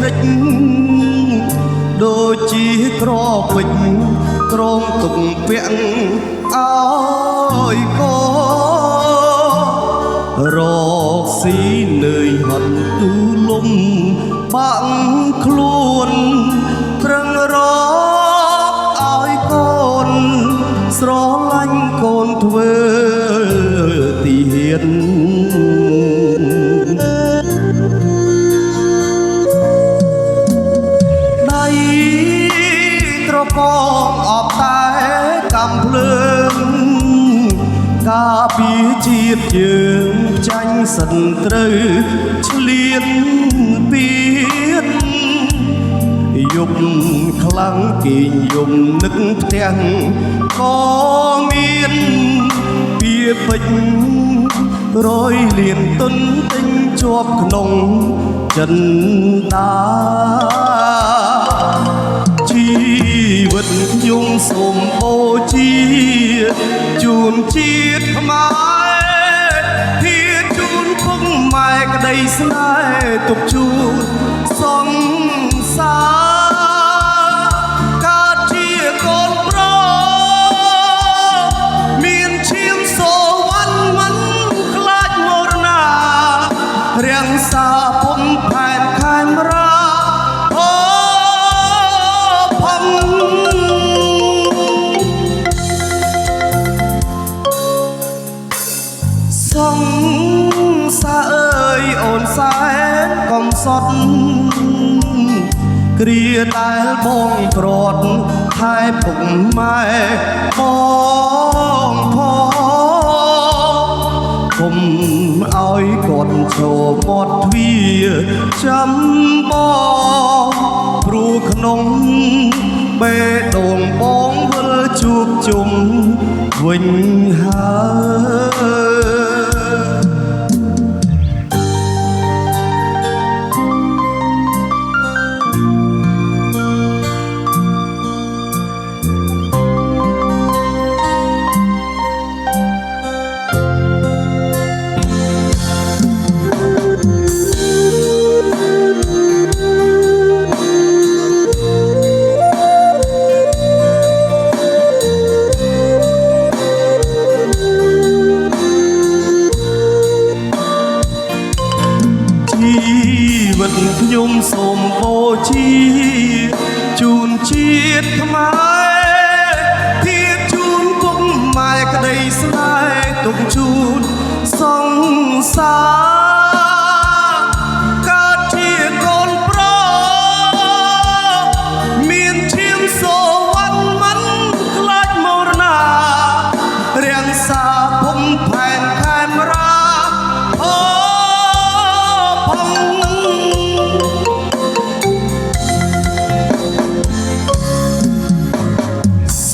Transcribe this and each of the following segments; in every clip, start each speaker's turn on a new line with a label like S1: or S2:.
S1: និចដូចជាក្រពេចក្រងទុកពាក់ឲ្យករកស៊ីនឿយហត់ទូលំបាក់ខ្លួនប្រឹងរកឲ្យកូនស្រឡាញ់កូនធ្វើទីហ៊ានដៃត្រកងអបតែកំភ្លើងការពារជាតិយើងចាញ់សិនត្រូវឆ្លៀនពៀនយប់ខ្លាំងគេងយំនឹកផ្ទះក៏មានពៀពេចរយលៀនទុនទិញជាប់ក្នុងចិនតាជីវិតខ្ញុំសូមបូជាជូនជាតិខ្មែរធាជូនពុកម៉ែក្តីស្នេហ៍ទុកជួនសង្សារកើតជាកូនប្រុសមានឈាមសូវ័នមិនខ្លាចមរណារាំងសាភុំផែនខេមរាសង្សារអើយអូនសែនកំសត់គ្រាដែលបងព្រាត់ថែពុកម៉ែបងផងគុំឲ្យគាត់ចូលមាត់ទ្វារចាំបងព្រោះក្នុងបេះដូងបងវិលជួបជុំវិញហើយជីវិតខ្ញុំសូមបូជាជូនជាតិខ្មែរធាជូនពុកម៉ែក្តីស្នេហ៍ទុកជូនសង្សារកើតជាកូនប្រុសមានឈាមសូវ័នមិនខ្លាចមរណារាំងសាភុំផែនខេមរា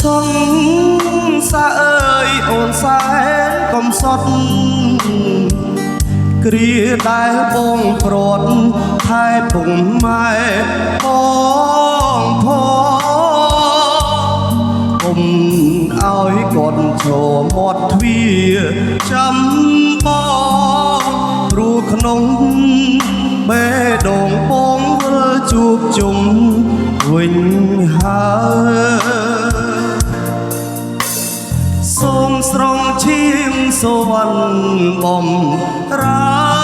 S1: សង្សារអើយអូនសែនកំសត់គ្រាដែលបងព្រាត់ថែពុកម៉ែបងផងគុំឲ្យគាត់ចូលមាត់ទ្វារចាំបងព្រោះក្នុងបេះដូងបងវិលជួបជុំវិញហើយសូមស្រង់ឈាមសុវណ្ណបំរា